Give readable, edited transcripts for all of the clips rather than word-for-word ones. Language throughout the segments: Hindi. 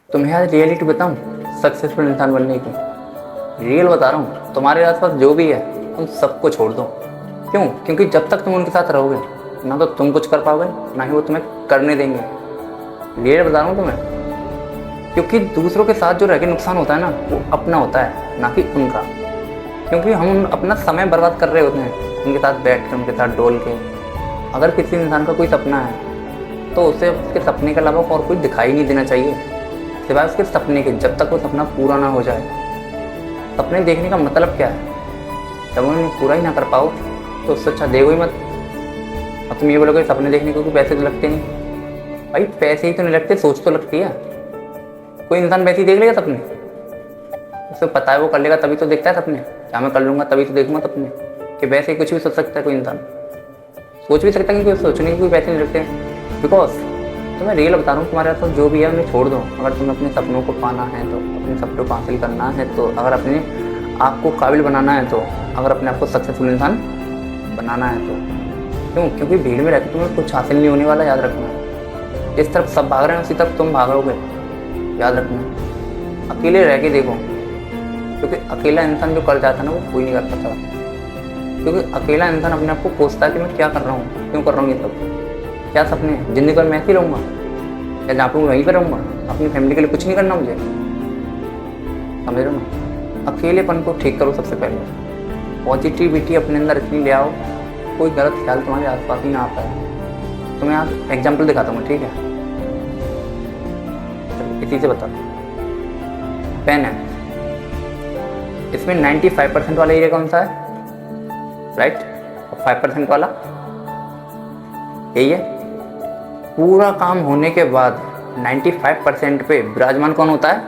तुम्हें आज रियलिटी बताऊं सक्सेसफुल इंसान बनने की। रियल बता रहा हूँ, तुम्हारे आसपास जो भी है तुम सबको छोड़ दो। क्यों? क्योंकि जब तक तुम उनके साथ रहोगे ना तो तुम कुछ कर पाओगे ना ही वो तुम्हें करने देंगे। रियल बता रहा हूँ तुम्हें, क्योंकि दूसरों के साथ जो रह के नुकसान होता है ना वो अपना होता है ना कि उनका। क्योंकि हम अपना समय बर्बाद कर रहे होते हैं उनके साथ बैठ के, उनके साथ डोल के। अगर किसी इंसान का कोई सपना है तो उसे उसके सपने के अलावा और कोई दिखाई नहीं देना चाहिए सिवाय उसके सपने के, जब तक वो सपना पूरा ना हो जाए। सपने देखने का मतलब क्या है? जब उन्हें पूरा ही ना कर पाओ तो उससे अच्छा देखो ही मत। अब तुम ये बोलोगे सपने देखने को पैसे तो लगते नहीं। भाई पैसे ही तो नहीं लगते, सोच तो लगती है। कोई इंसान वैसे ही देख लेगा सपने? उसे पता है वो कर लेगा तभी तो देखता है सपने। क्या मैं कर लूँगा तभी तो देखूंगा सपने? कि वैसे ही कुछ भी सोच सकता है कोई इंसान? सोच भी सकता है कि सोचने के कोई पैसे नहीं लगते। बिकॉज तो मैं रियल बता रहा हूँ, तुम्हारे पास जो भी है उन्हें छोड़ दो। अगर तुम्हें अपने सपनों को पाना है तो, अपने सपनों को हासिल करना है तो, अगर अपने आप को काबिल बनाना है तो, अगर अपने आप को सक्सेसफुल इंसान बनाना है तो। क्यों? क्योंकि भीड़ में रहकर तुम्हें कुछ हासिल नहीं होने वाला, याद रखना। इस तरफ सब भाग रहे हैं उसी तरफ तुम भागोगे, याद रखना। अकेले रह के देखो, क्योंकि अकेला इंसान जो कर जाता है ना वो कोई नहीं कर पाता। क्योंकि अकेला इंसान अपने आप को कोसता है कि मैं क्या कर रहा हूँ, क्यों कर रहा हूँ ये सब, क्या सपने हैं, जिंदगी भर मैं ऐसे ही रहूँगा या जहाँ पे मैं वहीं पर रहूँगा, अपनी फैमिली के लिए कुछ नहीं करना मुझे। समझ रहे हो ना? अकेलेपन को ठीक करो सबसे पहले। पॉजिटिविटी अपने अंदर इतनी ले आओ कोई गलत ख्याल तुम्हारे आसपास ही ना आ पाए। तुम्हें आज एग्जाम्पल दिखाता हूँ, ठीक है? इसी से बता। पेन है, इसमें 95% वाला एरिया कौन सा है? राइट। और 5% वाला यही है। पूरा काम होने के बाद 95% पे विराजमान कौन होता है?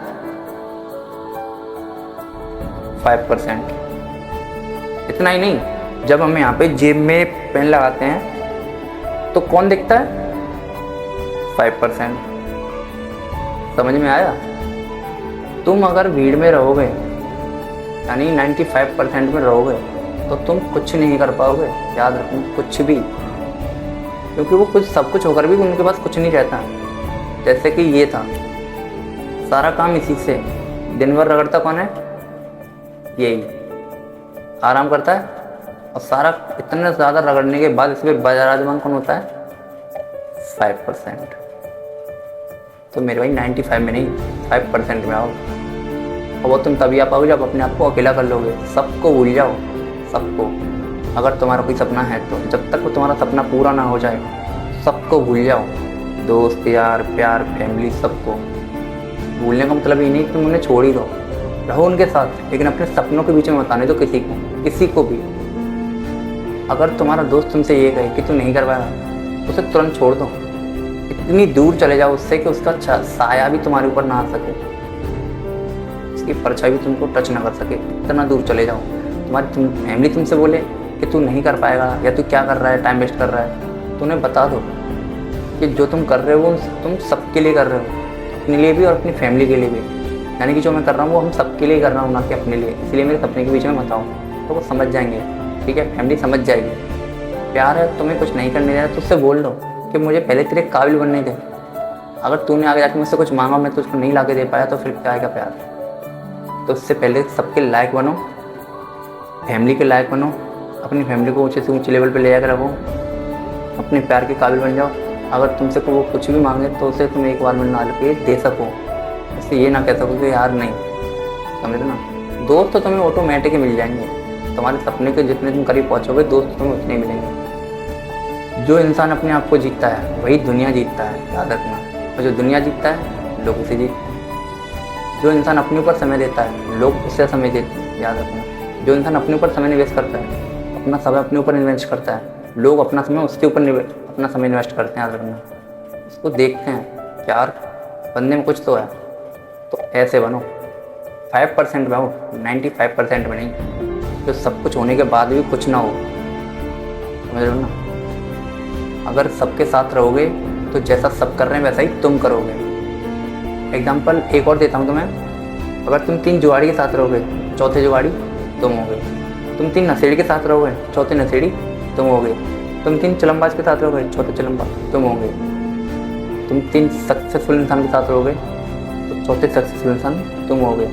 5%। इतना ही नहीं, जब हम यहाँ पे जेब में पेन लगाते हैं तो कौन दिखता है? 5%। समझ में आया? तुम अगर भीड़ में रहोगे यानी 95% में रहोगे तो तुम कुछ नहीं कर पाओगे, याद रखना, कुछ भी। क्योंकि वो कुछ सब कुछ होकर भी उनके पास कुछ नहीं रहता। जैसे कि ये था, सारा काम इसी से। दिन भर रगड़ता कौन है? यही। आराम करता है और सारा इतना ज़्यादा रगड़ने के बाद इस पर विराजमान कौन होता है? 5%। तो मेरे भाई 95 में नहीं 5% में आओ। और वो तुम तभी आ पाओगे जब अपने आप को अकेला कर लोगे। सबको भूल जाओ, सबको। अगर तुम्हारा कोई सपना है तो जब तक वो तुम्हारा सपना पूरा ना हो जाए सबको भूल जाओ। दोस्त, यार, प्यार, फैमिली, सबको। भूलने का मतलब ये नहीं कि तुम उन्हें छोड़ ही दो, रहो उनके साथ, लेकिन अपने सपनों के बीच में मत आने दो किसी को भी। अगर तुम्हारा दोस्त तुमसे ये कहे कि तू नहीं कर पाएगा तो उसे तुरंत छोड़ दो। इतनी दूर चले जाओ उससे कि उसका साया भी तुम्हारे ऊपर ना आ सके, उसकी परछाई भी तुमको टच ना कर सके। इतना दूर चले जाओ। फैमिली तुमसे बोले कि तू नहीं कर पाएगा या तू क्या कर रहा है, टाइम वेस्ट कर रहा है, तो उन्हें बता दो कि जो तुम कर रहे हो वो तुम सबके लिए कर रहे हो, अपने लिए भी और अपनी फैमिली के लिए भी। यानी कि जो मैं कर रहा हूँ वो हम सबके लिए कर रहा हूँ, ना कि अपने लिए। इसलिए मेरे सपने के बीच में मत आओ। तो वो समझ जाएंगे, ठीक है? फैमिली समझ जाएगी। प्यार है, तुम्हें कुछ नहीं करने दे रहा तो उससे बोल दो कि मुझे पहले तेरे काबिल बनने दे। अगर तूने आगे जाकर मुझसे कुछ मांगा, मैं तुझको नहीं ला के दे पाया तो फिर क्या आएगा प्यार? तो उससे पहले सबके लायक बनो, फैमिली के लायक बनो, अपनी फैमिली को ऊँचे से ऊँचे लेवल पे ले जाकर रखो, अपने प्यार के काबिल बन जाओ। अगर तुमसे को वो कुछ भी मांगे तो उसे तुम एक बार में ना लेके दे सको, उससे ये ना कह सको कि यार नहीं। समझ ना? दोस्त तो तुम्हें ऑटोमेटिक ही मिल जाएंगे। तुम्हारे सपने के जितने तुम करीब पहुँचोगे दोस्त तुम्हें उतने मिलेंगे। जो इंसान अपने आप को जीतता है वही दुनिया जीतता है, याद रखना। और जो दुनिया जीतता है लोग उसे जीतते हैं। जो इंसान अपने ऊपर समय देता है लोग उससे समय देते हैं, याद रखना। जो इंसान अपने ऊपर समय निवेश करता है, अपना समय अपने ऊपर इन्वेस्ट करता है, लोग अपना समय उसके ऊपर अपना समय इन्वेस्ट करते हैं, याद रखना। उसको देखते हैं यार बंदे में कुछ तो है, तो ऐसे बनो। 5% में हो, 95% में नहीं, जो सब कुछ होने के बाद भी कुछ ना हो। समझ रहे हो ना? अगर सबके साथ रहोगे तो जैसा सब कर रहे हैं वैसा ही तुम करोगे। एग्जाम्पल एक और देता हूँ तुम्हें। अगर तुम 3 जुगाड़ी के साथ रहोगे, चौथे जुगाड़ी तुम होगे। तुम 3 नशेड़ी के साथ रहोगे, चौथे नशेड़ी तुम होगे। तुम 3 चलमबाज के साथ रहोगे, चौथे चलमबाज तुम होगे। तुम 3 सक्सेसफुल इंसान के साथ रहोगे, तो चौथे सक्सेसफुल इंसान तुम हो गए।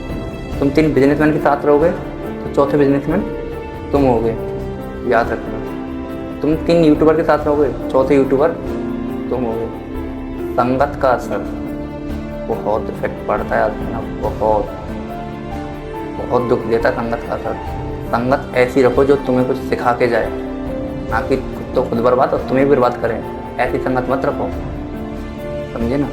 तुम 3 बिजनेसमैन के साथ रहोगे तो चौथे बिजनेसमैन तुम हो गए, याद रखना। तुम 3 यूट्यूबर के साथ रहोगे, चौथे यूट्यूबर तुम हो गए। संगत का असर बहुत इफेक्ट पड़ता है आदमी ना, बहुत दुख देता है संगत का असर। संगत ऐसी रखो जो तुम्हें कुछ सिखा के जाए, ना कि खुद तो खुद बर्बाद और तुम्हें भी बर्बाद करें। ऐसी संगत मत रखो, समझे ना।